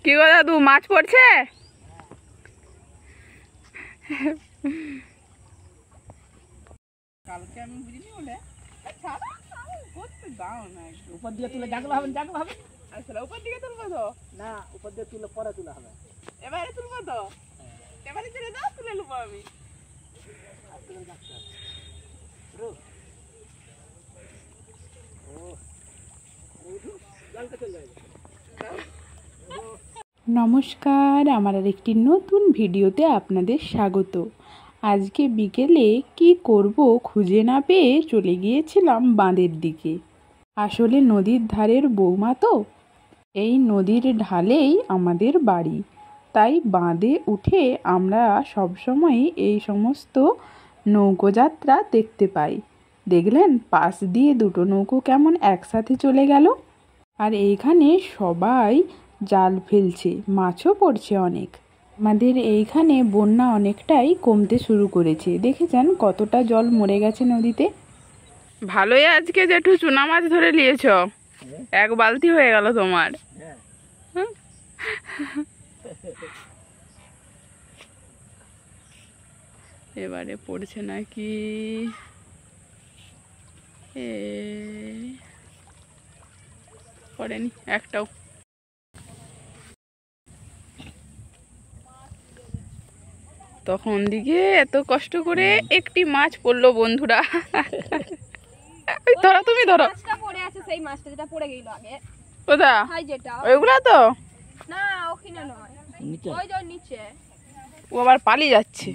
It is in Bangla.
কি গো দাদু, মাছ পড়ছে? কালকে আমি বুঝিনি বলে দাও না, উপর দিয়ে তুলে জাগলো হবে, জাগলো হবে। আসলে উপর দিকে তুলবো তো না, উপর দিয়ে তুলে পরে তুলে হবে। এবারে তুলবো তো, এবারে ছেড়ে দাও, তুলে নেবো আমি। নমস্কার, আমার আরেকটি নতুন ভিডিওতে আপনাদের স্বাগত। আজকে বিকেলে কি করব খুঁজে না পেয়ে চলে গিয়েছিলাম বাঁধের দিকে। আসলে নদীর ধারের বৌমা তো, এই নদীর ঢালেই আমাদের বাড়ি, তাই বাঁধে উঠে আমরা সবসময় এই সমস্ত নৌকোযাত্রা দেখতে পাই। দেখলেন পাশ দিয়ে দুটো নৌকো কেমন একসাথে চলে গেল। আর এইখানে সবাই জাল ফেলছে, মাছও পড়ছে অনেক। আমাদের এইখানে বন্যা অনেকটাই কমতে শুরু করেছে, দেখেছেন কতটা জল মরে গেছে নদীতে। ভালোই আজকে জেঠু চুনা মাছ ধরে নিয়েছ, এক বালতি হয়ে গেল তোমার। এবারে পড়ছে নাকি, পড়েনি একটাও। তখন দিকে এত কষ্ট করে একটি মাছ পড়লো বন্ধুরা। ধরো, তুমি ধরো। পড়ে আছে সেই মাছটা যেটা পড়ে গেল আগে। কোথা? যেটা ওইগুলা তো না, ওখানে নয়, ওই যে নিচে। ও আবার পালিয়ে যাচ্ছে।